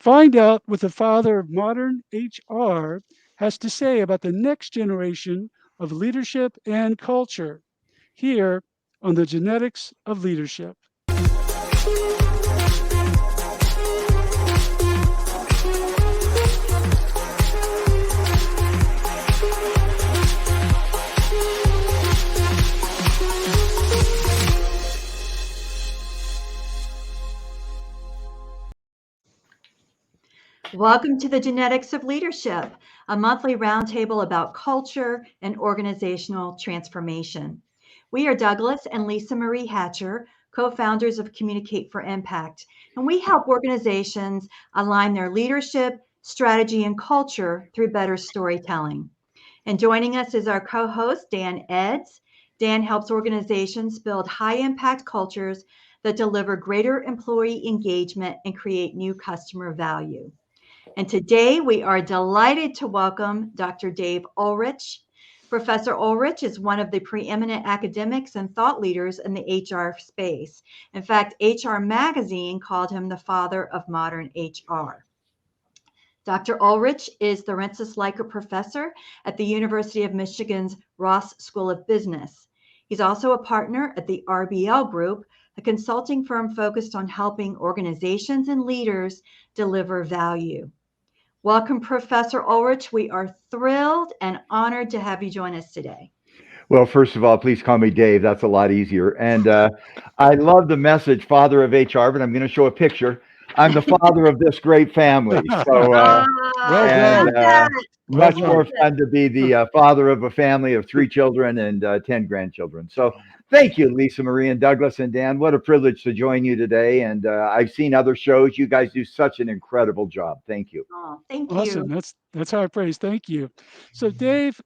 find out what the father of modern HR has to say about the next generation of leadership and culture here on the genetics of leadership. Welcome to the Genetics of Leadership, a monthly roundtable about culture and organizational transformation. We are Douglas and Lisa Marie Hatcher, co-founders of Communicate for Impact, and we help organizations align their leadership, strategy, and culture through better storytelling. And joining us is our co-host, Dan Eds. Dan helps organizations build high-impact cultures that deliver greater employee engagement and create new customer value. And today we are delighted to welcome Dr. Dave Ulrich. Professor Ulrich is one of the preeminent academics and thought leaders in the HR space. In fact, HR Magazine called him the father of modern HR. Dr. Ulrich is the Rensselaer Professor at the University of Michigan's Ross School of Business. He's also a partner at the RBL Group, a consulting firm focused on helping organizations and leaders deliver value. Welcome, Professor Ulrich. We are thrilled and honored to have you join us today. Well, first of all, please call me Dave. That's a lot easier. And I love the message, father of HR, but I'm going to show a picture. I'm the father of this great family. So, much more fun to be the father of a family of 3 children and 10 grandchildren. So thank you, Lisa Marie and Douglas and Dan. What a privilege to join you today. And I've seen other shows. You guys do such an incredible job. Thank you. Oh, thank you. Awesome. That's high praise. Thank you. So Dave,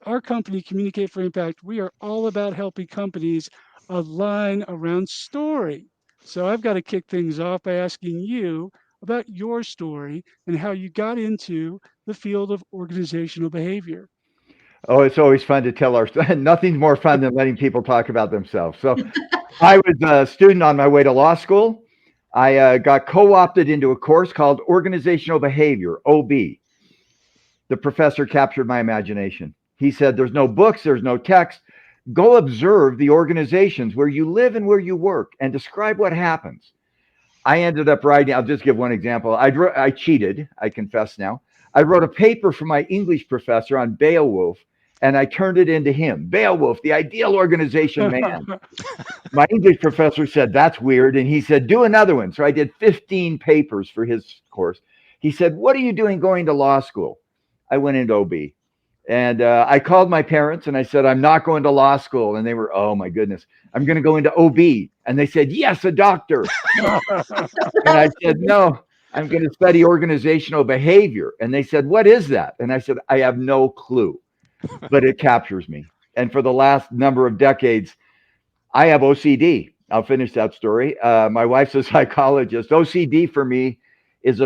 our company, Communicate for Impact, we are all about helping companies align around story. So I've got to kick things off by asking you about your story and how you got into the field of organizational behavior. Oh, it's always fun to tell our nothing's more fun than letting people talk about themselves. So I was a student on my way to law school. I got co-opted into a course called Organizational Behavior, OB. The professor captured my imagination. He said, there's no books, there's no text. Go observe the organizations where you live and where you work and describe what happens. I ended up writing, I'll just give one example. I cheated, I confess now. I wrote a paper for my English professor on Beowulf, and I turned it into him. Beowulf, the ideal organization man. My English professor said, that's weird. And he said, do another one. So I did 15 papers for his course. He said, what are you doing going to law school? I went into OB. And I called my parents and I said, I'm not going to law school. And they were, oh my goodness, I'm going to go into OB. And they said, yes, a doctor. And I said, no, I'm going to study organizational behavior. And they said, what is that? And I said, I have no clue, but it captures me. And for the last number of decades, I have OCD. I'll finish that story. My wife's a psychologist. OCD for me is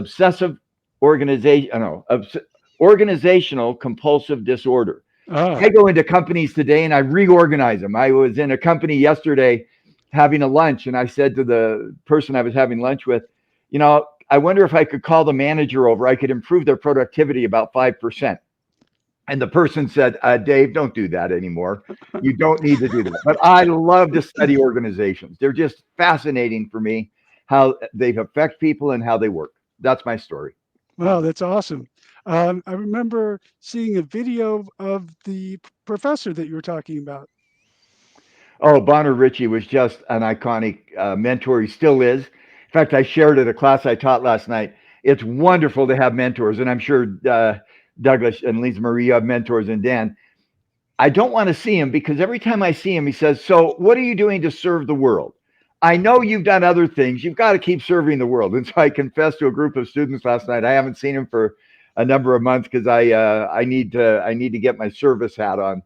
organizational compulsive disorder. I go into companies today and I reorganize them. I was in a company yesterday having a lunch, and I said to the person I was having lunch with, I wonder if I could call the manager over. I could improve their productivity about 5%. And the person said, Dave, don't do that anymore. You don't need to do that. But I love to study organizations. They're just fascinating for me, how they affect people and how they work. That's my story. Wow, that's awesome. I remember seeing a video of the professor that you were talking about. Oh, Bonner Ritchie was just an iconic mentor. He still is. In fact, I shared at a class I taught last night. It's wonderful to have mentors, and I'm sure Douglas and Lisa Marie have mentors, and Dan. I don't want to see him because every time I see him, he says, so what are you doing to serve the world? I know you've done other things. You've got to keep serving the world. And so I confessed to a group of students last night. I haven't seen him for a number of months because I need to get my service hat on,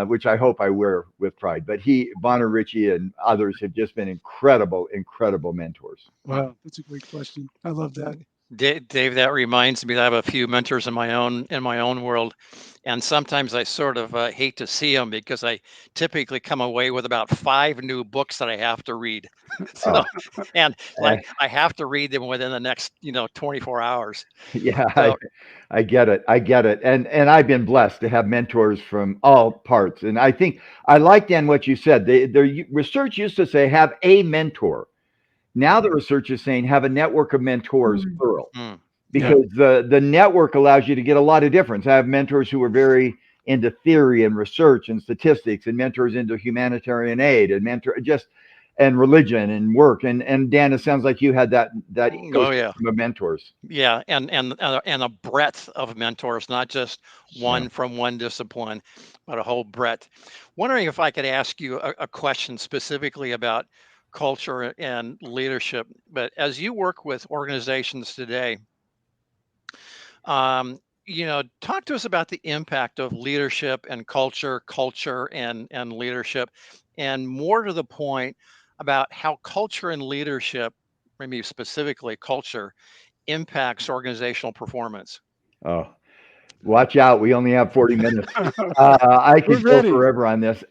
which I hope I wear with pride. But Bonner Ritchie and others have just been incredible mentors. Wow, that's a great question. I love that. Dave, that reminds me that I have a few mentors in my own world, and sometimes I sort of hate to see them because I typically come away with about 5 new books that I have to read. Oh, So, and eh, like I have to read them within the next 24 hours. yeah, So, I get it. I get it. And I've been blessed to have mentors from all parts. And I think I like, Dan, what you said. The research used to say have a mentor. Now the research is saying have a network of mentors, Mm. plural, mm, Yeah. because the network allows you to get a lot of difference. I have mentors who are very into theory and research and statistics, and mentors into humanitarian aid, and mentor just and religion and work. And Dan, it sounds like you had that oh yeah. ecosystem of mentors. Yeah, and a breadth of mentors, not just Yeah. one from one discipline, but a whole breadth. Wondering if I could ask you a question specifically about culture and leadership. But as you work with organizations today, um, talk to us about the impact of leadership and culture and leadership, and more to the point about how culture and leadership, maybe specifically culture, impacts organizational performance. Oh, watch out. We only have 40 minutes. I We're could go ready. forever on this.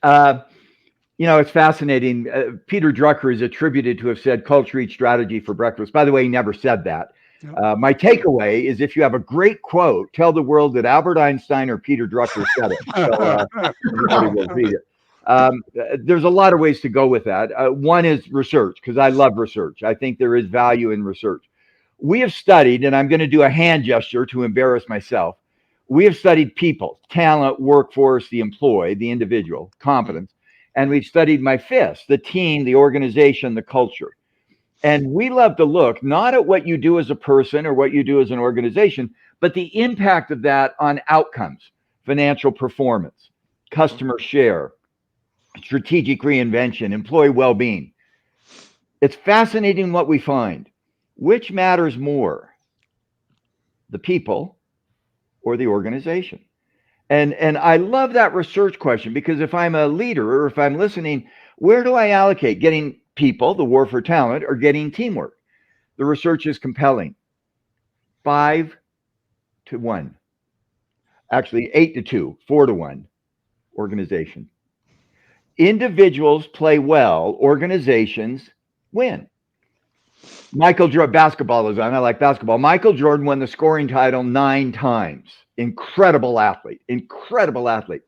It's fascinating. Peter Drucker is attributed to have said culture eats strategy for breakfast. By the way, he never said that. Yep. My takeaway is if you have a great quote, tell the world that Albert Einstein or Peter Drucker said it. So everybody will read it. There's a lot of ways to go with that. One is research, because I love research. I think there is value in research. We have studied, and I'm going to do a hand gesture to embarrass myself. We have studied people, talent, workforce, the employee, the individual, Mm, competence. And we've studied my fifth, the team, the organization, the culture. And we love to look not at what you do as a person or what you do as an organization, but the impact of that on outcomes, financial performance, mm, customer share, strategic reinvention, employee well being. It's fascinating what we find. Which matters more, the people or the organization? And I love that research question, because if I'm a leader or if I'm listening, where do I allocate? Getting people, the war for talent, or getting teamwork? The research is compelling. 5-1. Actually, 8-2, 4-1 organization. Individuals play well, organizations win. Michael Jordan, basketball is on. I like basketball. Michael Jordan won the scoring title 9 times. Incredible athlete. Incredible athlete.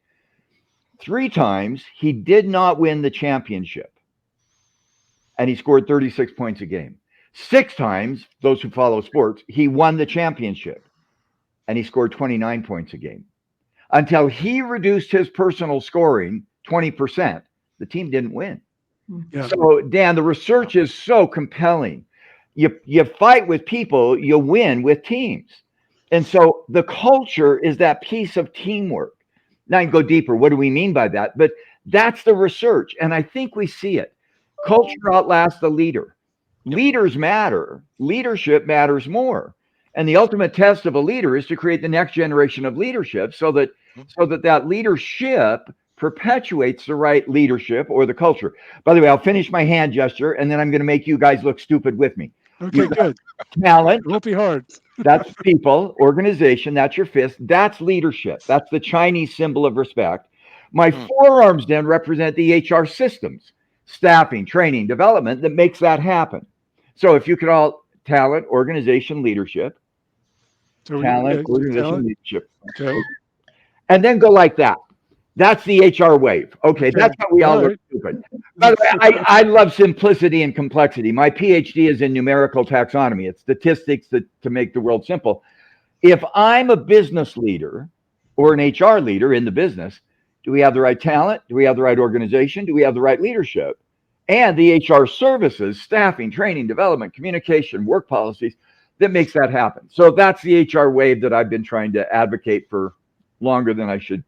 3 times he did not win the championship, and he scored 36 points a game. 6 times, those who follow sports, he won the championship, and he scored 29 points a game. Until he reduced his personal scoring 20%, the team didn't win. Yeah. So, Dan, the research is so compelling. You fight with people, you win with teams. And so the culture is that piece of teamwork. Now you can go deeper. What do we mean by that? But that's the research. And I think we see it. Culture outlasts the leader. yep. Leaders matter, leadership matters more. And the ultimate test of a leader is to create the next generation of leadership Mm, so that leadership perpetuates the right leadership or the culture. By the way, I'll finish my hand gesture and then I'm going to make you guys look stupid with me. Okay, You've got good. talent, It won't be hard. that's people, organization, that's your fist, that's leadership. That's the Chinese symbol of respect. My mm, forearms then represent the HR systems, staffing, training, development that makes that happen. So if you could all talent, organization, leadership, So we talent, okay, so organization, talent. leadership, Okay. and then go like that. That's the HR wave. Okay, Okay. that's how we all All look right. stupid. By the way, I love simplicity and complexity. My PhD is in numerical taxonomy. It's statistics to make the world simple. If I'm a business leader or an HR leader in the business, do we have the right talent? Do we have the right organization? Do we have the right leadership? And the HR services, staffing, training, development, communication, work policies that makes that happen. So that's the HR wave that I've been trying to advocate for longer than I should.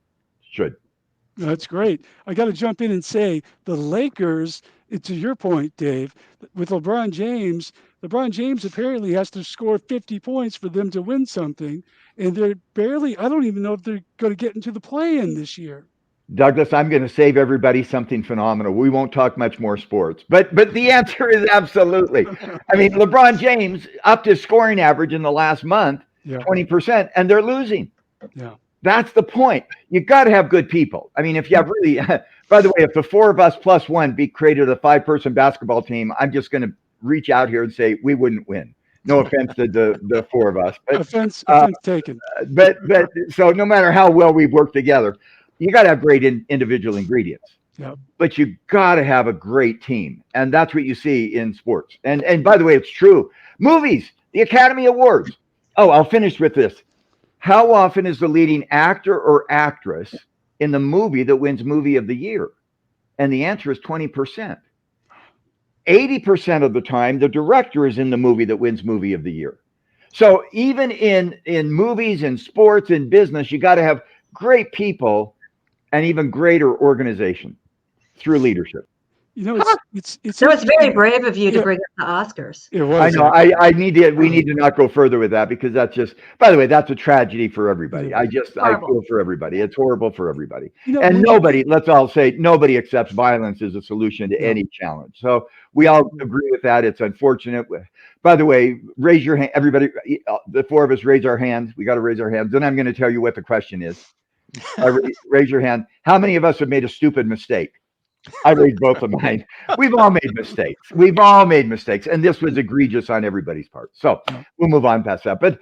That's great. I got to jump in and say the Lakers, to your point, Dave, with LeBron James apparently has to score 50 points for them to win something. And they're barely, I don't even know if they're going to get into the play in this year. Douglas, I'm going to save everybody something phenomenal. We won't talk much more sports, but the answer is absolutely. I mean, LeBron James upped his scoring average in the last month, Yeah. 20%, and they're losing. Yeah. That's the point. You got to have good people. I mean, if you have really, by the way, if the four of us plus one created a 5-person basketball team, I'm just going to reach out here and say we wouldn't win. No offense to the four of us, Offense uh, taken. but so no matter how well we've worked together, you got to have great individual ingredients. Yeah. But you got to have a great team, and that's what you see in sports. And by the way, it's true. Movies, the Academy Awards. Oh, I'll finish with this. How often is the leading actor or actress in the movie that wins Movie of the Year? And the answer is 20%. 80% of the time, the director is in the movie that wins Movie of the Year. So even in movies and sports and business, you got to have great people and even greater organization through leadership. You know, it's So it's very interesting. brave of you to Yeah, bring up the Oscars. it I was. know. I need to. We need to not go further with that because that's just. By the way, that's a tragedy for everybody. Yeah. I Horrible. feel for everybody. It's horrible for everybody. You know, And when, nobody. Let's all say nobody accepts violence as a solution to No. any challenge. So we all agree with that. It's unfortunate. By the way, raise your hand. Everybody, the four of us raise our hands. We got to raise our hands. Then I'm going to tell you what the question is. Raise your hand. How many of us have made a stupid mistake? I raised both of mine. We've all made mistakes. We've all made mistakes. And this was egregious on everybody's part. So Yeah. we'll move on past that. But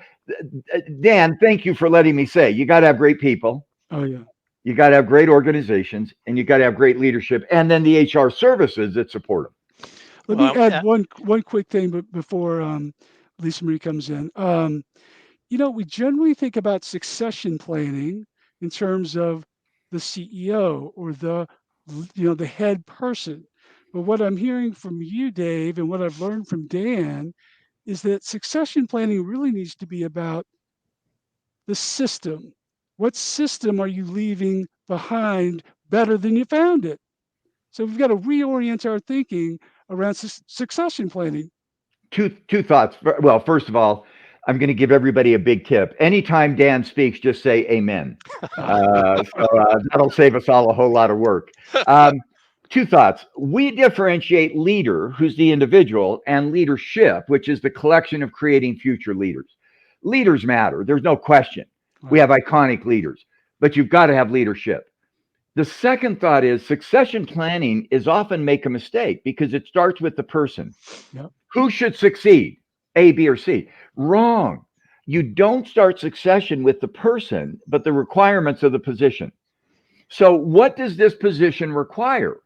Dan, thank you for letting me say you got to have great people. Oh yeah. You got to have great organizations and you got to have great leadership and then the HR services that support them. Let me Well, add one quick thing, but before Lisa Marie comes in. You know, we generally think about succession planning in terms of the CEO or the head person. But what I'm hearing from you, Dave, and what I've learned from Dan is that succession planning really needs to be about the system. What system are you leaving behind better than you found it? So we've got to reorient our thinking around succession planning. Two thoughts. Well, first of all, I'm going to give everybody a big tip. Anytime Dan speaks, just say amen. That'll save us all a whole lot of work. Two thoughts. We differentiate leader, who's the individual, and leadership, which is the collection of creating future leaders. Leaders matter. There's no question. We have iconic leaders, but you've got to have leadership. The second thought is succession planning is often make a mistake because it starts with the person. Yep. Who should succeed? A, B, or C? Wrong. You don't start succession with the person, but the requirements of the position. So what does this position require?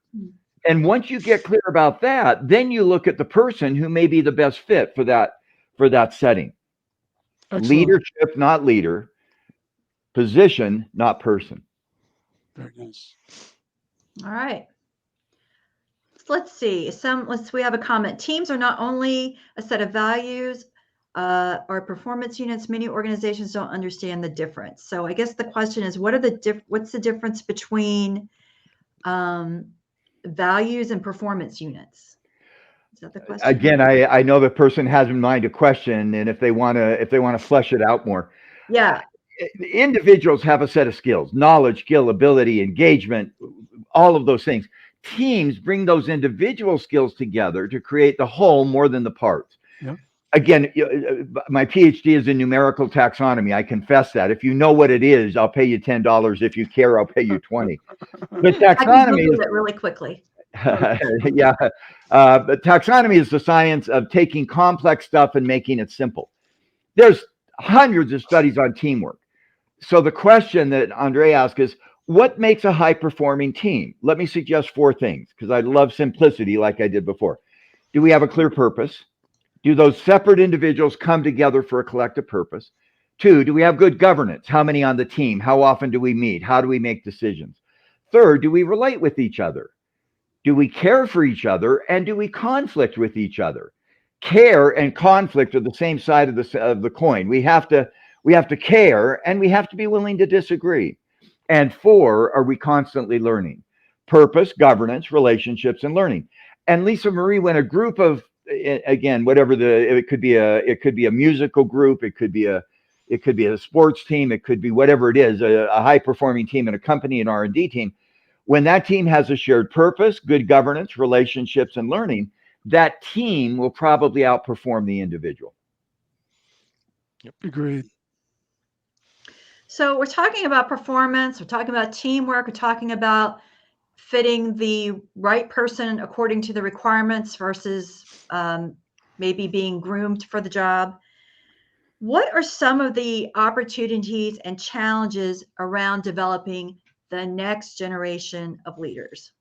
And once you get clear about that, then you look at the person who may be the best fit for that setting. Excellent. Leadership, not leader. Position, not person. Very nice. All right. Let's see. We have a comment. Teams are not only a set of values or performance units. Many organizations don't understand the difference. So I guess the question is, what's the difference between values and performance units? Is that the question? Again, I know the person has in mind a question, and if they want to flesh it out more. Yeah. Individuals have a set of skills, knowledge, skill, ability, engagement, all of those things. Teams bring those individual skills together to create the whole more than the parts. Yeah. Again, my Ph.D. is in numerical taxonomy. I confess that. If you know what it is, I'll pay you $10. If you care, I'll pay you $20. But I can taxonomy Google is it really quickly. yeah. But taxonomy is the science of taking complex stuff and making it simple. There's hundreds of studies on teamwork. So the question that Andre asked is, what makes a high-performing team? Let me suggest 4 things, because I love simplicity like I did before. Do we have a clear purpose? Do those separate individuals come together for a collective purpose? 2, do we have good governance? How many on the team? How often do we meet? How do we make decisions? 3rd, do we relate with each other? Do we care for each other? And do we conflict with each other? Care and conflict are the same side of the coin. We have to care and we have to be willing to disagree. And 4, are we constantly learning? Purpose, governance, relationships, and learning. And Lisa Marie, when a group of, again, it could be a musical group, it could be a sports team, it could be whatever it is, a high performing team in a company, an R&D team. When that team has a shared purpose, good governance, relationships, and learning, that team will probably outperform the individual. Agreed. So we're talking about performance, we're talking about teamwork, we're talking about fitting the right person according to the requirements versus maybe being groomed for the job. What are some of the opportunities and challenges around developing the next generation of leaders?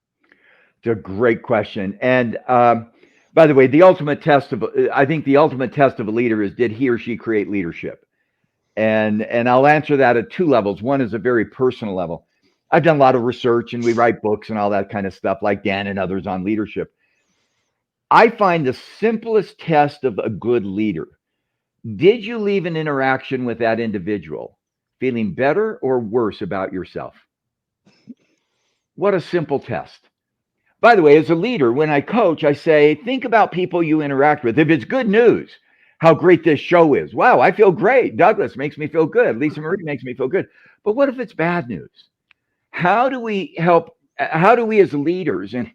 It's a great question. And by the way, I think the ultimate test of a leader is, did he or she create leadership? And I'll answer that at two levels. One is a very personal level. I've done a lot of research and we write books and all that kind of stuff, like Dan and others on leadership. I find the simplest test of a good leader: did you leave an interaction with that individual feeling better or worse about yourself? What a simple test. By the way, as a leader, when I coach, I say, think about people you interact with. If it's good news, how great this show is. Wow, I feel great. Douglas makes me feel good. Lisa Marie makes me feel good. But what if it's bad news? How do we as leaders, and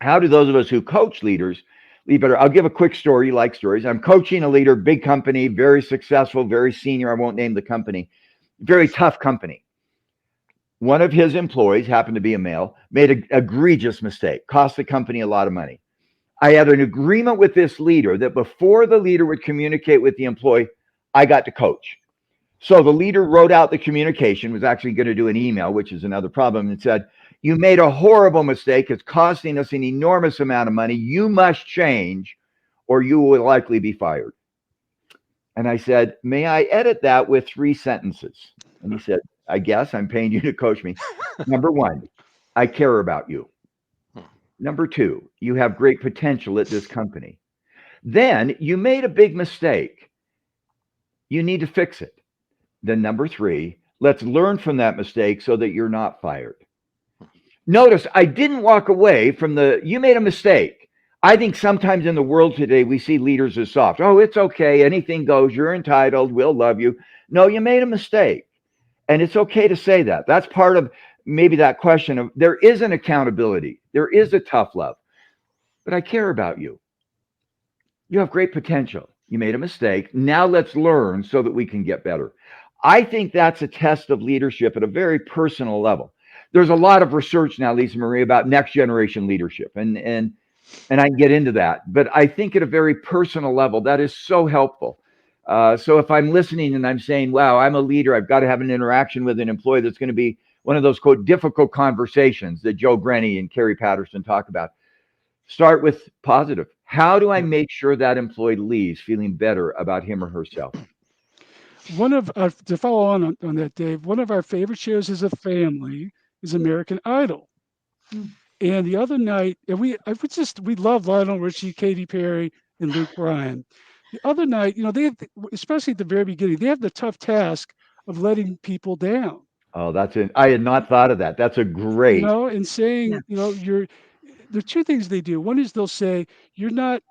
how do those of us who coach leaders lead better? I'll give a quick story. You like stories. I'm coaching a leader, big company, very successful, very senior. I won't name the company. Very tough company. One of his employees, happened to be a male, made an egregious mistake, cost the company a lot of money. I had an agreement with this leader that before the leader would communicate with the employee, I got to coach. So the leader wrote out the communication, was actually going to do an email, which is another problem, and said, you made a horrible mistake. It's costing us an enormous amount of money. You must change or you will likely be fired. And I said, may I edit that with 3 sentences? And he said, I guess. I'm paying you to coach me. Number 1, I care about you. Number 2, you have great potential at this company. Then you made a big mistake. You need to fix it. Then number 3, let's learn from that mistake so that you're not fired. Notice I didn't walk away from you made a mistake. I think sometimes in the world today, we see leaders as soft. Oh, it's okay. Anything goes. You're entitled. We'll love you. No, you made a mistake. And it's okay to say that. That's part of maybe that question of, there is an accountability. There is a tough love. But I care about you. You have great potential. You made a mistake. Now let's learn so that we can get better. I think that's a test of leadership at a very personal level. There's a lot of research now, Lisa Marie, about next generation leadership. And I can get into that. But I think at a very personal level, that is so helpful. So if I'm listening and I'm saying, wow, I'm a leader, I've got to have an interaction with an employee that's going to be one of those, quote, difficult conversations that Joe Grenny and Carrie Patterson talk about. Start with positive. How do I make sure that employee leaves feeling better about him or herself? One of to follow on that, Dave, one of our favorite shows as a family is American Idol. And the other night, and we love Lionel Richie, Katy Perry, and Luke Bryan. The other night, they have, especially at the very beginning, they have the tough task of letting people down. Oh, that's it. I had not thought of that. That's a great. And saying, there are 2 things they do. One is they'll say, "You're not.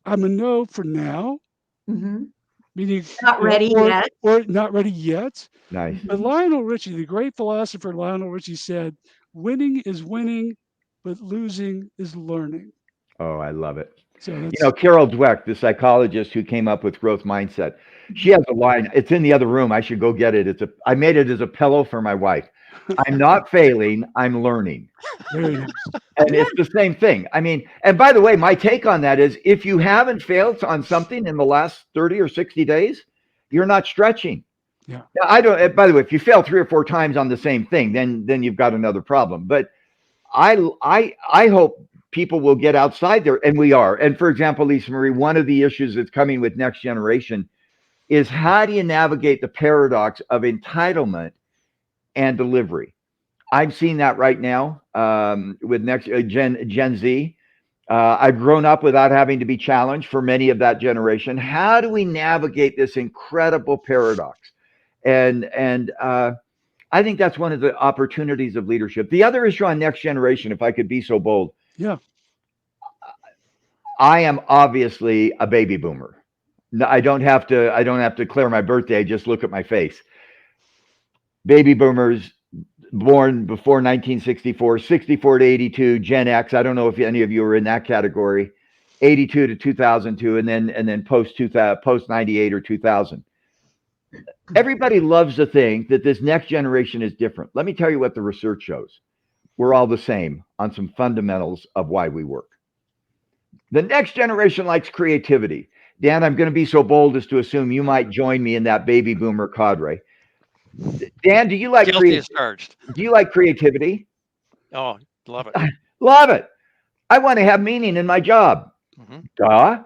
I'm a no for now," meaning Not ready yet. or not ready yet. Nice. But Lionel Richie, the great philosopher Lionel Richie, said, "Winning is winning, but losing is learning." Oh, I love it. So Carol Dweck, the psychologist who came up with growth mindset, she has a line. It's in the other room. I should go get it. I made it as a pillow for my wife. I'm not failing. I'm learning. Very nice. And it's the same thing. I mean, and by the way, my take on that is, if you haven't failed on something in the last 30 or 60 days, you're not stretching. Yeah. Now, I don't. By the way, if you fail 3 or 4 times on the same thing, then you've got another problem. But I hope people will get outside there, and we are. And for example, Lisa Marie, one of the issues that's coming with next generation is, how do you navigate the paradox of entitlement and delivery? I'm seeing that right now with next Gen Z. I've grown up without having to be challenged for many of that generation. How do we navigate this incredible paradox? And I think that's one of the opportunities of leadership. The other issue on next generation, if I could be so bold. Yeah. I am obviously a baby boomer. I don't have to declare my birthday. Just look at my face. Baby boomers, born before 1964, 64 to 82, Gen X. I don't know if any of you are in that category. 82 to 2002, and then post 98 or 2000. Everybody loves to think that this next generation is different. Let me tell you what the research shows. We're all the same on some fundamentals of why we work. The next generation likes creativity. Dan, I'm going to be so bold as to assume you might join me in that baby boomer cadre. Dan, do you like Guilty as charged. Do you like creativity? Oh, love it. Love it. I want to have meaning in my job. Mm-hmm. Duh.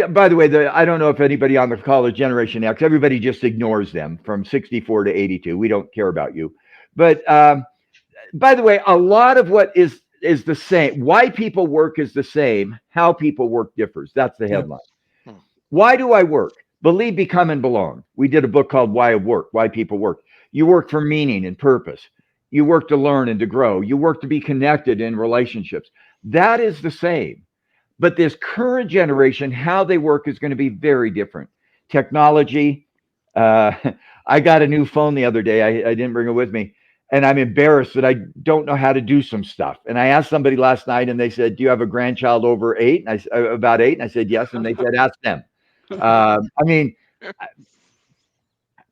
By the way, I don't know if anybody on the call is Generation X. Everybody just ignores them from 64 to 82. We don't care about you. But by the way, a lot of what is the same. Why people work is the same. How people work differs. That's the headline. Yeah. Why do I work? Believe, become, and belong. We did a book called Why Work, Why People Work. You work for meaning and purpose. You work to learn and to grow. You work to be connected in relationships. That is the same. But this current generation, how they work is going to be very different. Technology. I got a new phone the other day. I didn't bring it with me. And I'm embarrassed that I don't know how to do some stuff. And I asked somebody last night, and they said, "Do you have a grandchild over 8?" And about 8. And I said, "Yes." And they said, "Ask them." I mean,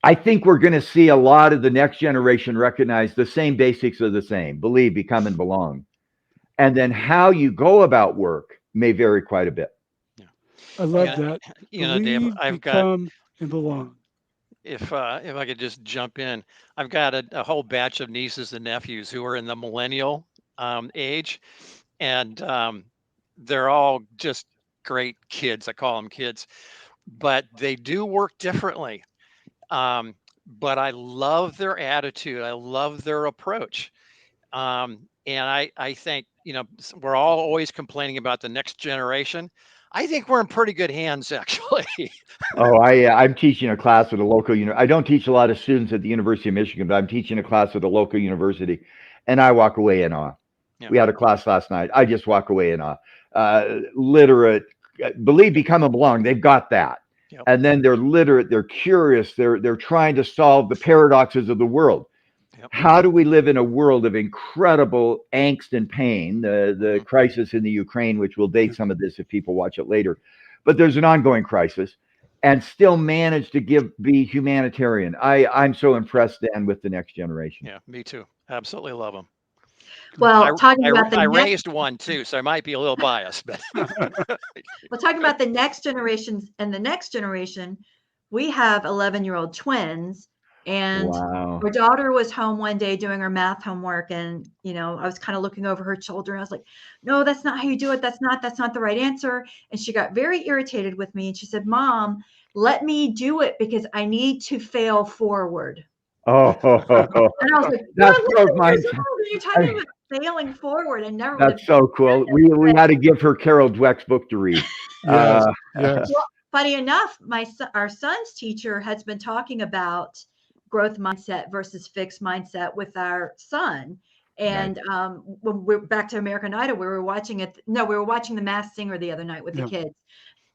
I think we're going to see a lot of the next generation recognize the same basics are the same: believe, become, and belong. And then how you go about work may vary quite a bit. Yeah. I love that. Dave, Believe, I've got, become, and belong. if I could just jump in, I've got a whole batch of nieces and nephews who are in the millennial age, and they're all just great kids. I call them kids, but they do work differently. But I love their attitude. I love their approach. And I think, we're all always complaining about the next generation. I think we're in pretty good hands, actually. Oh, I'm teaching a class at a local I don't teach a lot of students at the University of Michigan, but I'm teaching a class at a local university, and I walk away in awe. Yeah. We had a class last night. I just walk away in awe. Literate, believe, become, and belong. They've got that. Yep. And then they're literate. They're curious. They're trying to solve the paradoxes of the world. Yep. How do we live in a world of incredible angst and pain? The crisis in the Ukraine, which will date some of this if people watch it later, but there's an ongoing crisis, and still manage to be humanitarian. I'm so impressed, Dan, with the next generation. Yeah, me too. Absolutely love them. Well, talking about I raised one too, so I might be a little biased, but well, talking about the next generations and the next generation, we have 11-year-old twins, and Wow. our daughter was home one day doing her math homework, and I was kind of looking over her shoulder. I was like, "No, that's not how you do it. That's not the right answer." And she got very irritated with me, and she said, "Mom, let me do it because I need to fail forward." Oh, And I was like, that's "You're 11 mine. years old, and you're talking about failing forward." And never would have. That's so cool. We had to give her Carol Dweck's book to read. Yes, yes. Well, funny enough, our son's teacher has been talking about growth mindset versus fixed mindset with our son. And when we're back to American Idol, we were watching it. No, we were watching The Masked Singer the other night with the kids.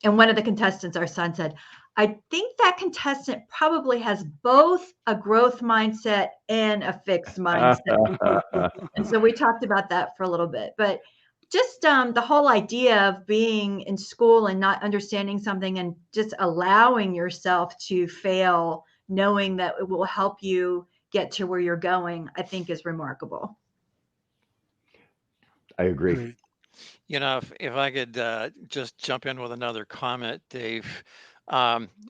And one of the contestants, our son, said, "I think that contestant probably has both a growth mindset and a fixed mindset." And so we talked about that for a little bit. But just the whole idea of being in school and not understanding something and just allowing yourself to fail, knowing that it will help you get to where you're going, I think is remarkable. I agree. Great. if I could just jump in with another comment, Dave,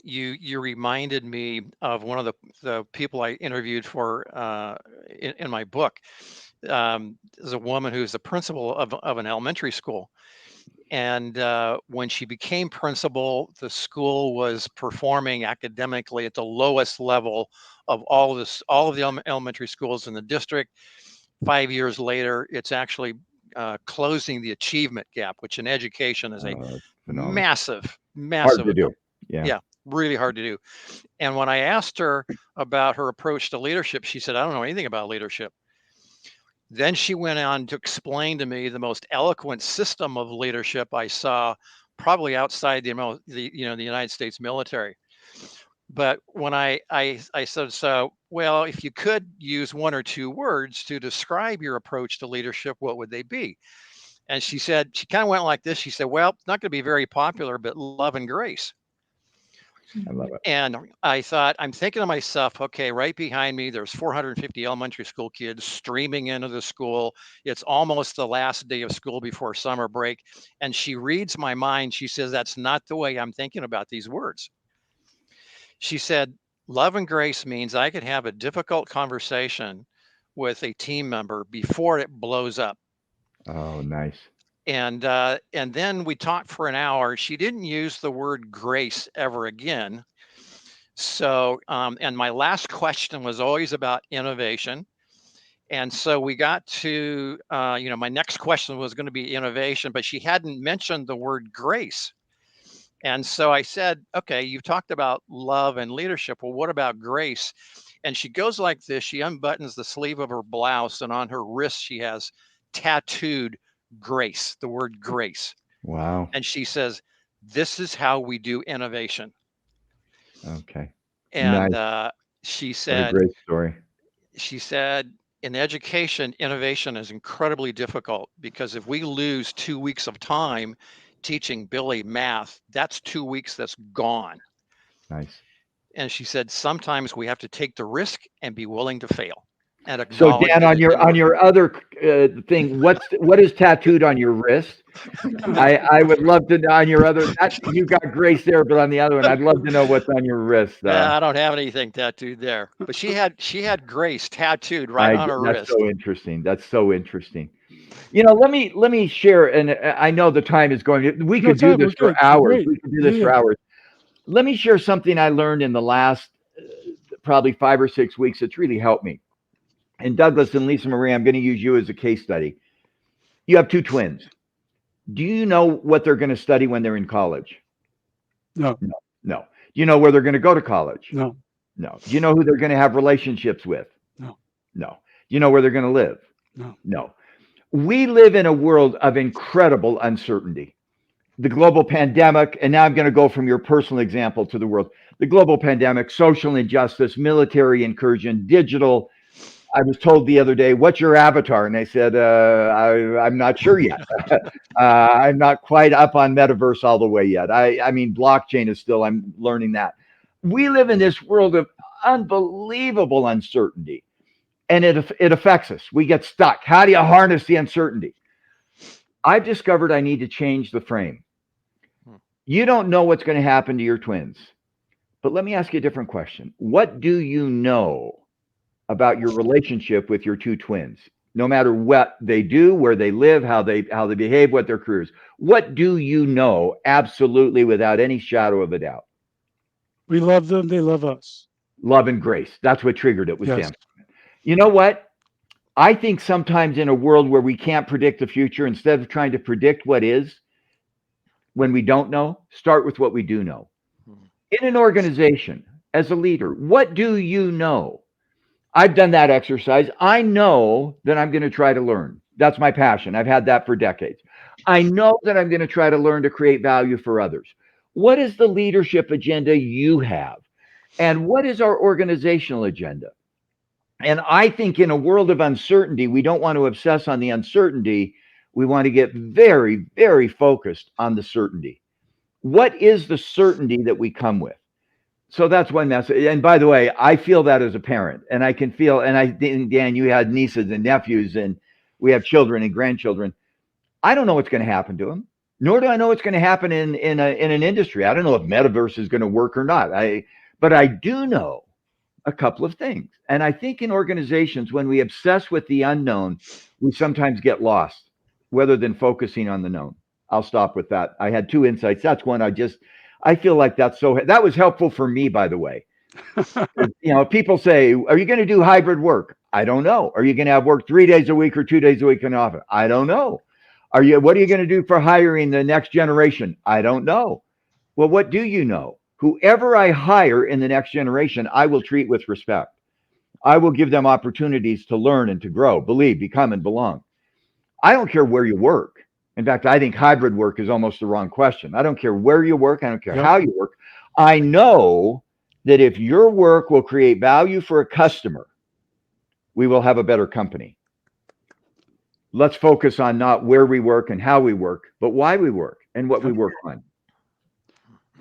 you reminded me of one of the people I interviewed for in my book. There's a woman who's the principal of an elementary school. And when she became principal, the school was performing academically at the lowest level of all of the elementary schools in the district. 5 years later, it's actually closing the achievement gap, which in education is a massive hard to do. Yeah, really hard to do. And when I asked her about her approach to leadership, she said, "I don't know anything about leadership." Then she went on to explain to me the most eloquent system of leadership I saw probably outside the United States military. But when I said, so, well, if you could use one or two words to describe your approach to leadership, what would they be? And she said, she kind of went like this. She said, well, it's not going to be very popular, but love and grace. I love it. And I thought, I'm thinking to myself, okay, right behind me, there's 450 elementary school kids streaming into the school. It's almost the last day of school before summer break. And she reads my mind. She says, that's not the way I'm thinking about these words. She said, love and grace means I could have a difficult conversation with a team member before it blows up. Oh, nice. And then we talked for an hour. She didn't use the word grace ever again. So, and my last question was always about innovation. And so we got to, my next question was going to be innovation, but she hadn't mentioned the word grace. And so I said, okay, you've talked about love and leadership. Well, what about grace? And she goes like this. She unbuttons the sleeve of her blouse, and on her wrist, she has tattooed grace, the word grace. Wow. And she says, this is how we do innovation. Okay. And Nice. she What a said, great story. in education, innovation is incredibly difficult because if we lose 2 weeks of time teaching Billy math, that's 2 weeks that's gone. Nice. And she said, sometimes we have to take the risk and be willing to fail and So acknowledge Dan, that on it didn't work. your other thing, what is tattooed on your wrist? I would love to know on your other. You got grace there, but on the other one, I'd love to know what's on your wrist. I don't have anything tattooed there, but she had grace tattooed right on her That's wrist. so interesting. That's so interesting. Let me share, and I know the time is going. We No, could do Tom, we're this for good. We're hours. great. We could do Yeah, this for yeah. hours. Let me share something I learned in the last probably 5 or 6 weeks. It's really helped me. And Douglas and Lisa Marie, I'm going to use you as a case study. You have two twins. Do you know what they're going to study when they're in college? No, No. No. Do you know where they're going to go to college? no, No. Do you know who they're going to have relationships with? no, No. Do you know where they're going to live? no. No. We live in a world of incredible uncertainty. The global pandemic, and now I'm going to go from your personal example to the world. The global pandemic, social injustice, military incursion, digital. I was told the other day, "What's your avatar?" And I said, "I'm not sure yet. I'm not quite up on metaverse all the way yet. I mean, blockchain is still. I'm learning that. We live in this world of unbelievable uncertainty, and it affects us. We get stuck. How do you harness the uncertainty? I've discovered I need to change the frame. You don't know what's going to happen to your twins, but let me ask you a different question. What do you know about your relationship with your two twins, no matter what they do, where they live, how they behave, what their careers? What do you know absolutely without any shadow of a doubt? We love them. They love us. Love and grace. That's what triggered it with Yes. them. You know what? I think sometimes in a world where we can't predict the future, instead of trying to predict what is when we don't know, start with what we do know. In an organization, as a leader, what do you know? I've done that exercise. I know that I'm going to try to learn. That's my passion. I've had that for decades. I know that I'm going to try to learn to create value for others. What is the leadership agenda you have? And what is our organizational agenda? And I think in a world of uncertainty, we don't want to obsess on the uncertainty. We want to get very, very focused on the certainty. What is the certainty that we come with? So that's one message. And by the way, I feel that as a parent, and I can feel, and I think, Dan, you had nieces and nephews, and we have children and grandchildren. I don't know what's going to happen to them, nor do I know what's going to happen in an industry. I don't know if metaverse is going to work or not. But I do know a couple of things. And I think in organizations, when we obsess with the unknown, we sometimes get lost rather than focusing on the known. I'll stop with that. I had two insights. That's one I feel like that was helpful for me, by the way. People say, are you going to do hybrid work? I don't know. Are you going to have work 3 days a week or 2 days a week in office? I don't know. What are you going to do for hiring the next generation? I don't know. Well, what do you know? Whoever I hire in the next generation, I will treat with respect. I will give them opportunities to learn and to grow, believe, become, and belong. I don't care where you work. In fact, I think hybrid work is almost the wrong question. I don't care where you work. I don't care Yep. how you work. I know that if your work will create value for a customer, we will have a better company. Let's focus on not where we work and how we work, but why we work and what we Yep. work on.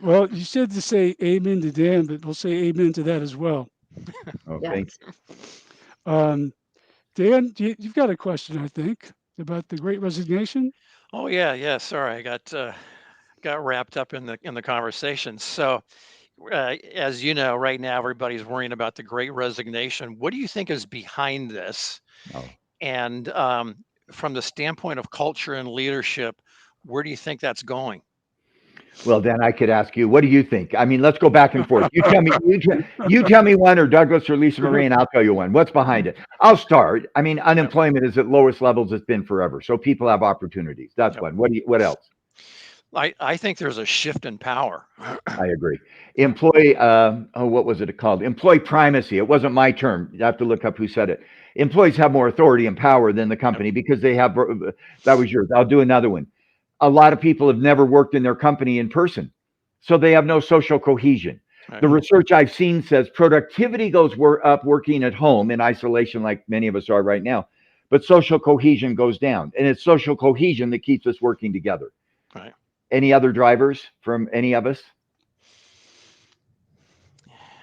Well, you said to say amen to Dan, but we'll say amen to that as well. Oh, Yes. thank Um, Dan, you've got a question, I think, about the Great Resignation. Oh yeah, yeah. Sorry, I got wrapped up in the conversation. So, as you know, right now everybody's worrying about the Great Resignation. What do you think is behind this? you. Oh. And from the standpoint of culture and leadership, where do you think that's going? Well, then I could ask you, what do you think? I mean, let's go back and forth. You tell me, you tell me one, or Douglas or Lisa Marie, and I'll tell you one. What's behind it? I'll start. I mean, Yep. unemployment is at lowest levels it's been forever, so people have opportunities. That's Yep. one. What else? I think there's a shift in power. I agree. Yeah. Employee, what was it called? Employee primacy. It wasn't my term. You have to look up who said it. Employees have more authority and power than the Yep. company because they have. That was yours. I'll do another one. A lot of people have never worked in their company in person, so they have no social cohesion. Right. The research I've seen says productivity goes up working at home in isolation, like many of us are right now, but social cohesion goes down, and it's social cohesion that keeps us working together. Right. Any other drivers from any of us?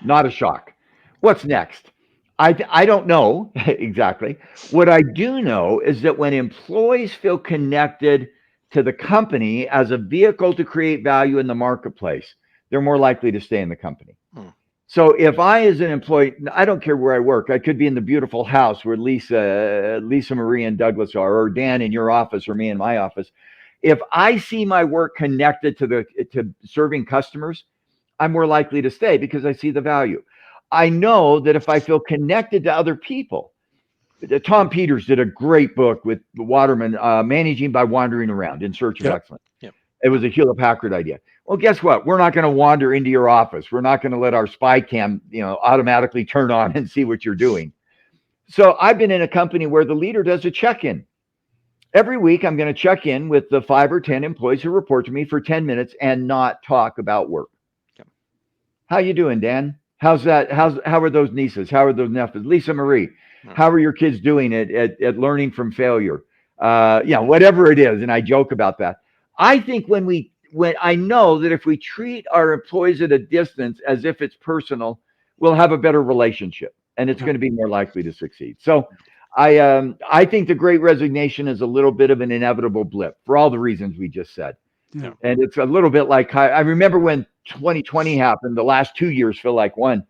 Not a shock. What's next? I don't know exactly. What I do know is that when employees feel connected to the company as a vehicle to create value in the marketplace, they're more likely to stay in the company. Hmm. So if I, as an employee, I don't care where I work. I could be in the beautiful house where Lisa Marie and Douglas are, or Dan in your office, or me in my office. If I see my work connected to serving customers, I'm more likely to stay because I see the value. I know that if I feel connected to other people, Tom Peters did a great book with Waterman, Managing by Wandering Around in Search of Yep. Excellence. Yep. It was a Hewlett Packard idea. Well, guess what? We're not going to wander into your office. We're not going to let our spy cam, automatically turn on and see what you're doing. So I've been in a company where the leader does a check-in. Every week, I'm going to check in with the 5 or 10 employees who report to me for 10 minutes and not talk about work. Yep. How you doing, Dan? How's that? How are those nieces? How are those nephews? Lisa Marie, how are your kids doing at learning from failure? Whatever it is, and I joke about that. I think when I know that if we treat our employees at a distance as if it's personal, we'll have a better relationship, and it's Yeah. going to be more likely to succeed. So, I think the Great Resignation is a little bit of an inevitable blip for all the reasons we just said. Yeah. And it's a little bit like I remember when 2020 happened, the last 2 years feel like one.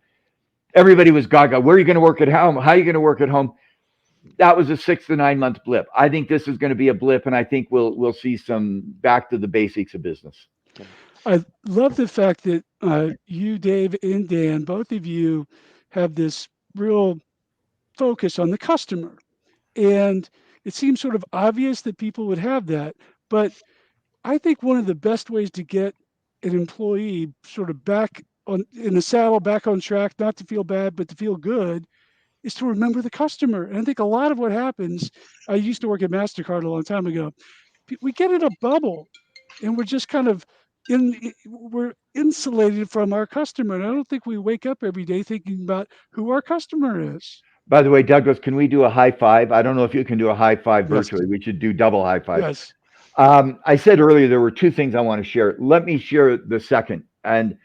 Everybody was gaga. Where are you going to work at home? How are you going to work at home? That was a 6 to 9 month blip. I think this is going to be a blip, and I think we'll see some back to the basics of business. I love the fact that you, Dave, and Dan, both of you have this real focus on the customer. And it seems sort of obvious that people would have that. But I think one of the best ways to get an employee sort of back on in the saddle, back on track, not to feel bad, but to feel good, is to remember the customer. And I think a lot of what happens, I used to work at MasterCard a long time ago. We get in a bubble and we're just kind of we're insulated from our customer. And I don't think we wake up every day thinking about who our customer is. By the way, Douglas, can we do a high five? I don't know if you can do a high five Yes. virtually. We should do double high five. Yes. I said earlier there were 2 things I want to share. Let me share the second. And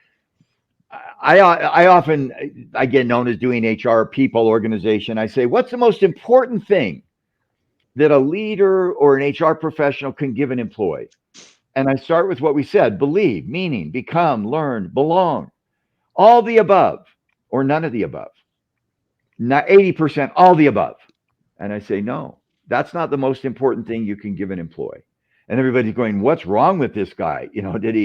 I often I get known as doing HR people organization. I say, what's the most important thing that a leader or an HR professional can give an employee? And I start with what we said: believe, meaning, become, learn, belong. All the above, or none of the above. Not 80%, all the above. And I say, no, that's not the most important thing you can give an employee. And everybody's going, what's wrong with this guy? Did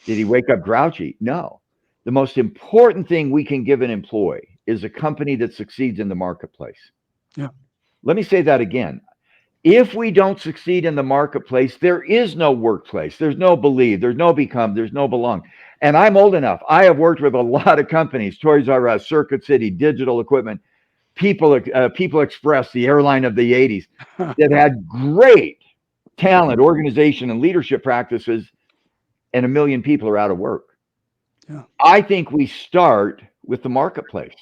he wake up grouchy? No. The most important thing we can give an employee is a company that succeeds in the marketplace. Yeah. Let me say that again. If we don't succeed in the marketplace, there is no workplace. There's no believe. There's no become. There's no belong. And I'm old enough. I have worked with a lot of companies: Toys R Us, Circuit City, Digital Equipment, People Express, the airline of the 80s, that had great talent, organization, and leadership practices, and 1 million people are out of work. Yeah. I think we start with the marketplace.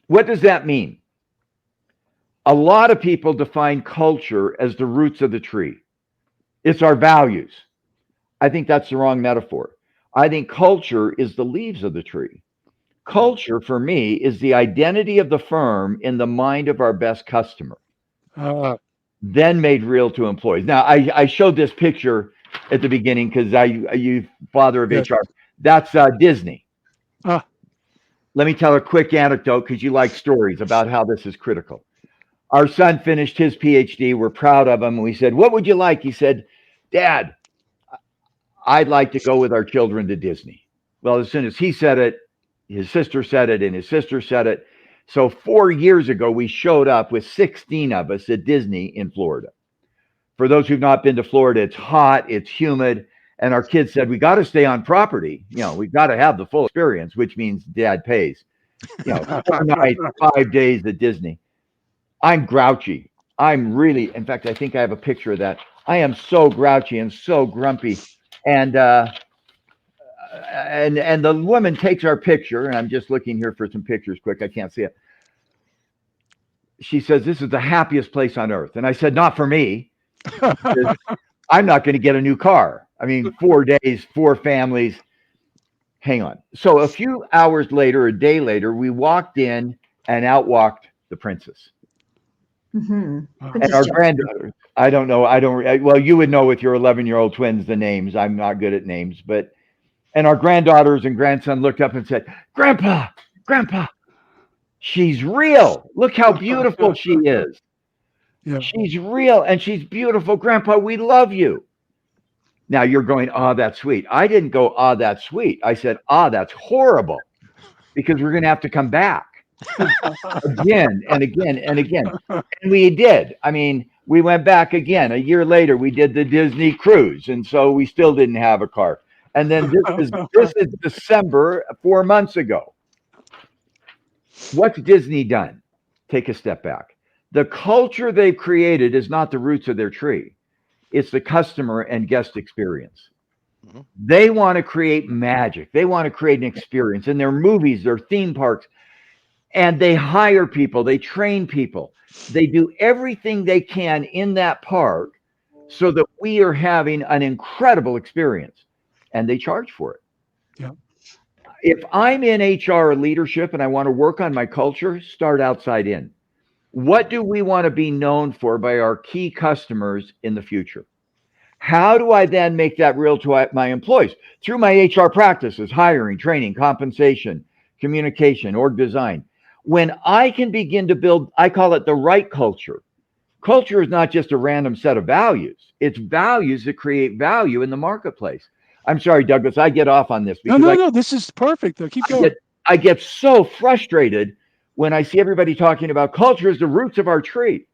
What does that mean? A lot of people define culture as the roots of the tree. It's our values. I think that's the wrong metaphor. I think culture is the leaves of the tree. Culture for me is the identity of the firm in the mind of our best customer, Uh, then made real to employees. Now, I showed this picture at the beginning because you father of yes. HR. That's Disney. Ah, Let me tell a quick anecdote because you like stories about how this is critical. Our son finished his PhD. We're proud of him. We said, "What would you like?" He said, "Dad, I'd like to go with our children to Disney." Well, as soon as he said it, his sister said it, and his sister said it. So 4 years ago, we showed up with 16 of us at Disney in Florida. For those who've not been to Florida, it's hot, it's humid, and our kids said, "We got to stay on property. We've got to have the full experience," which means dad pays. 4 nights, 5 days at Disney. I'm grouchy. I'm really, in fact, I think I have a picture of that. I am so grouchy and so grumpy. And and the woman takes our picture, and I'm just looking here for some pictures quick. I can't see it. She says, "This is the happiest place on earth." And I said, "Not for me, because I'm not going to get a new car. I mean, 4 days, four families. Hang on." So a few hours later, a day later, we walked in and out walked the princess. Hmm. wow. And Princess our Jasmine. granddaughter, I don't know. Well, you would know with your 11-year-old twins the names. I'm not good at names. And our granddaughters and grandson looked up and said, "Grandpa, Grandpa, she's real. Look how beautiful she is. Yeah. She's real and she's beautiful. Grandpa, we love you." Now you're going, "Ah, that's sweet." I didn't go, "Ah, that's sweet." I said, "Ah, that's horrible," because we're going to have to come back again and again and again. And we did. I mean, we went back again. A year later, we did the Disney cruise, and so we still didn't have a car. And then this is December, 4 months ago. What's Disney done? Take a step back. The culture they've created is not the roots of their tree. It's the customer and guest experience. Mhm. They want to create magic. They want to create an experience in their movies, their theme parks, and they hire people, they train people, they do everything they can in that park so that we are having an incredible experience, and they charge for it. Yeah. If I'm in HR or leadership and I want to work on my culture, start outside in. What do we want to be known for by our key customers in the future? How do I then make that real to my employees? Through my HR practices, hiring, training, compensation, communication, org design. When I can begin to build, I call it the right culture. Culture is not just a random set of values, it's values that create value in the marketplace. I'm sorry, Douglas, I get off on this No, because no, no. This is perfect, though. Keep I get going. I get so frustrated when I see everybody talking about culture as the roots of our tree.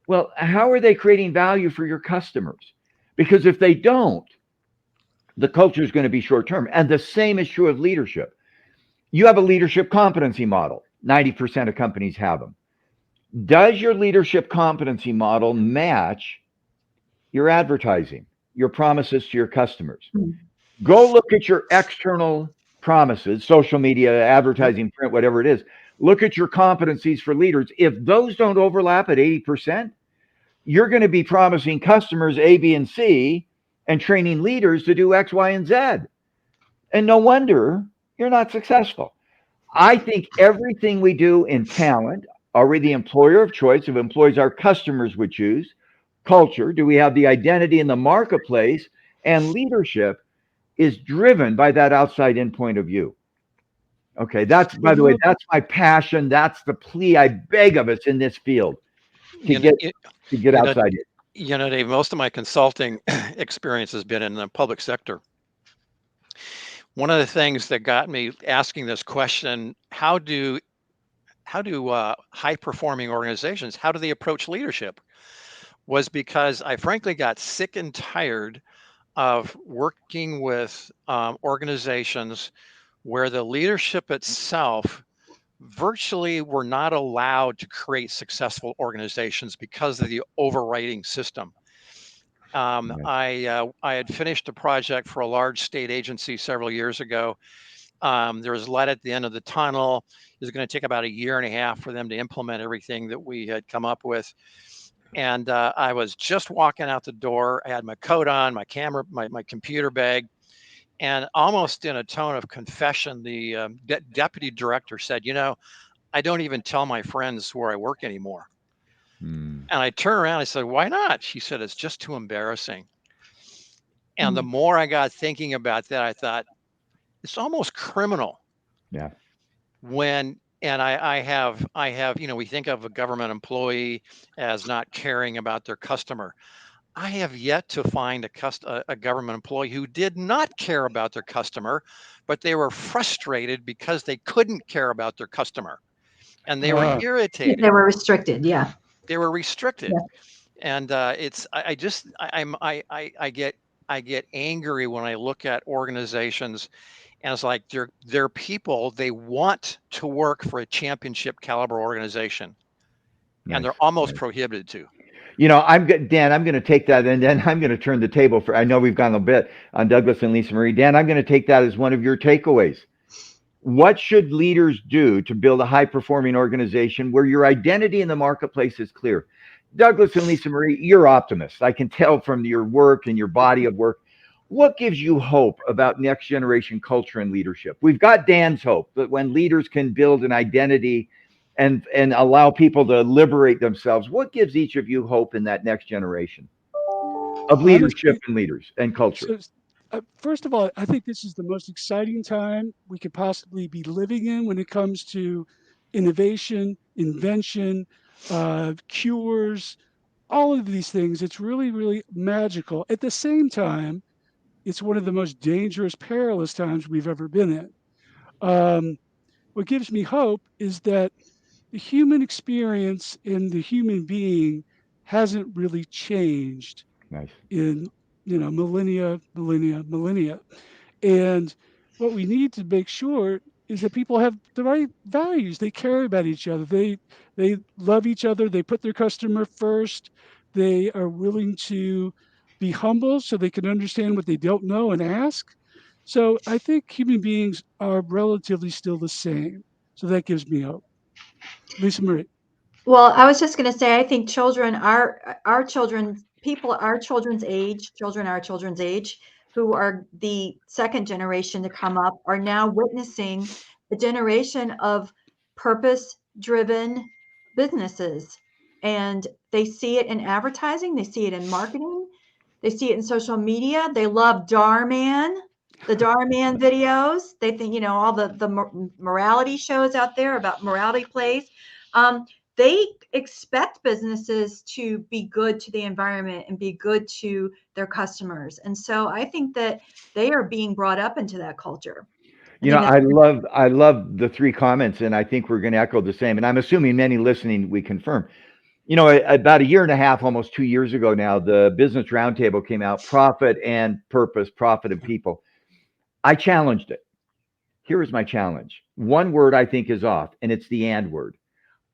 Well, how are they creating value for your customers? Because if they don't, the culture is going to be short term. And the same is true of leadership. You have a leadership competency model. 90% of companies have them. Does your leadership competency model match your advertising, your promises to your customers? Hmm. Go look at your external promises, social media, Yep. advertising, print, whatever it is. Look at your competencies for leaders. If those don't overlap at 80%, you're going to be promising customers A, B, and C and training leaders to do X, Y, and Z. And no wonder you're not successful. I think everything we do in talent, are we the employer of choice of employees our customers would choose? Culture, do we have the identity in the marketplace? And leadership is driven by that outside in point of view. Okay, that's, Well, by the way, that's my passion. That's the plea I beg of us in this field to You know, get you, to get you know, outside in. Dave, most of my consulting experience has been in the public sector. One of the things that got me asking this question: how do high performing organizations, how do they approach leadership? Was because I frankly got sick and tired of working with organizations where the leadership itself virtually were not allowed to create successful organizations because of the overriding system. Right. I had finished a project for a large state agency several years ago, There was light at the end of the tunnel. It was going to take about 1.5 years for them to implement everything that we had come up with. And I was just walking out the door. I had my coat on, my camera, my computer bag, and almost in a tone of confession, the deputy director said, I don't even tell my friends where I work anymore. And I turned around, I said, why not? She said, it's just too embarrassing. And the more I got thinking about that, I thought, it's almost criminal. Yeah. And I have, we think of a government employee as not caring about their customer. I have yet to find a government employee who did not care about their customer, but they were frustrated because they couldn't care about their customer, and they were irritated. They were restricted. Yeah. They were restricted, Yeah. and I get angry when I look at organizations, and it's like they're people. They want to work for a championship caliber organization, and they're almost prohibited to. Dan, I'm going to take that, and then I'm going to turn the table for. I know we've gone a bit on Douglas and Lisa Marie. Dan, I'm going to take that as one of your takeaways. What should leaders do to build a high-performing organization where your identity in the marketplace is clear? Douglas and Lisa Marie, you're optimists. I can tell from your work and your body of work. What gives you hope about next generation culture and leadership? We've got Dan's hope that when leaders can build an identity and allow people to liberate themselves, what gives each of you hope in that next generation of leadership Honestly, and leaders and culture? so first of all, I think this is the most exciting time we could possibly be living in when it comes to innovation, invention, cures, all of these things. It's really, really magical. At the same time, it's one of the most dangerous, perilous times we've ever been in. What gives me hope is that the human experience in the human being hasn't really changed Nice. in millennia. And what we need to make sure is that people have the right values. They care about each other. They love each other. They put their customer first. They are willing to be humble so they can understand what they don't know and ask. So I think human beings are relatively still the same. So that gives me hope. Lisa Marie. Well, I was just going to say, I think children, our children, people our children's age, children our children's age, who are the second generation to come up, are now witnessing a generation of purpose-driven businesses, and they see it in advertising, they see it in marketing, they see it in social media. They love the Dhar Man videos. They think, all the morality shows out there about morality plays. They expect businesses to be good to the environment and be good to their customers. And so I think that they are being brought up into that culture. I think that's I love the three comments, and I think we're going to echo the same. And I'm assuming many listening we confirm. About 1.5 years, almost 2 years ago now, the Business Roundtable came out, profit and purpose, profit and people. I challenged it. Here is my challenge. One word I think is off, and it's the and word.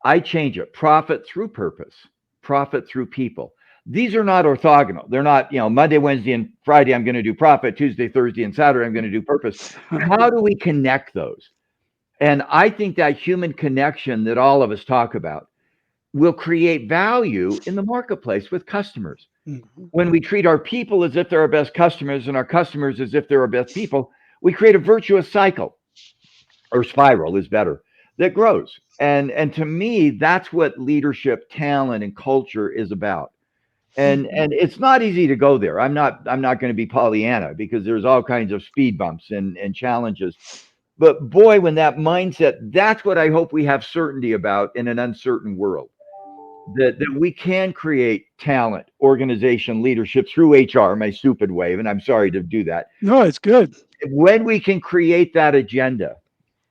I change it. Profit through purpose, profit through people. These are not orthogonal. They're not, Monday, Wednesday, and Friday, I'm going to do profit. Tuesday, Thursday, and Saturday, I'm going to do purpose. How do we connect those? And I think that human connection that all of us talk about will create value in the marketplace with customers. When we treat our people as if they're our best customers and our customers as if they're our best people, we create a virtuous cycle, or spiral is better, that grows. And to me, that's what leadership, talent, and culture is about. And it's not easy to go there. I'm not going to be Pollyanna, because there's all kinds of speed bumps and challenges. But boy, when that mindset, that's what I hope we have certainty about in an uncertain world. That we can create talent, organization, leadership through HR, my stupid way, and I'm sorry to do that. No, it's good. When we can create that agenda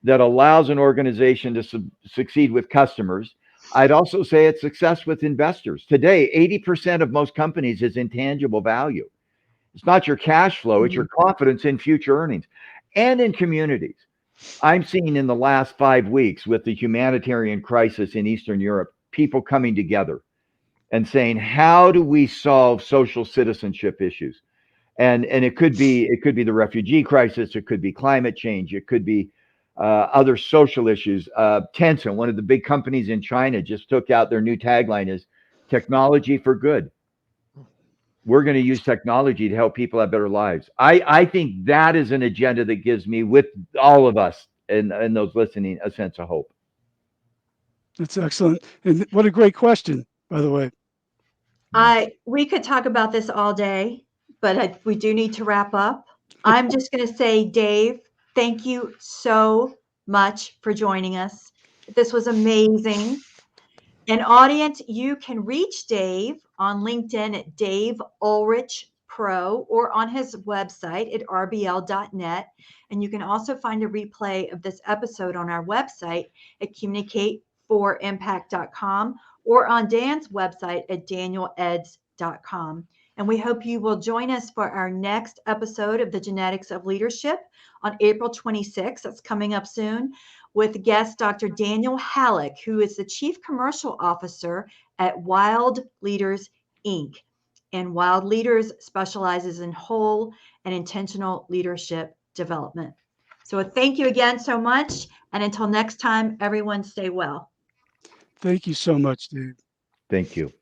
that allows an organization to succeed with customers, I'd also say it's success with investors. Today, 80% of most companies is intangible value. It's not your cash flow, it's your confidence in future earnings. And in communities. I'm seeing in the last 5 weeks with the humanitarian crisis in Eastern Europe, people coming together and saying, how do we solve social citizenship issues? And it could be the refugee crisis, it could be climate change, it could be other social issues. Tencent, one of the big companies in China, just took out their new tagline is technology for good. We're going to use technology to help people have better lives. I think that is an agenda that gives me, with all of us and those listening, a sense of hope. That's excellent. And what a great question, by the way. We could talk about this all day, but we do need to wrap up. I'm just going to say, Dave, thank you so much for joining us. This was amazing. And audience, you can reach Dave on LinkedIn at Dave Ulrich Pro or on his website at rbl.net. And you can also find a replay of this episode on our website at communicate4impact.com or on Dan's website at danieleds.com. And we hope you will join us for our next episode of The Genetics of Leadership on April 26th. That's coming up soon, with guest Dr. Daniel Halleck, who is the Chief Commercial Officer at Wild Leaders, Inc. And Wild Leaders specializes in whole and intentional leadership development. So thank you again so much. And until next time, everyone stay well. Thank you so much, Dave. Thank you.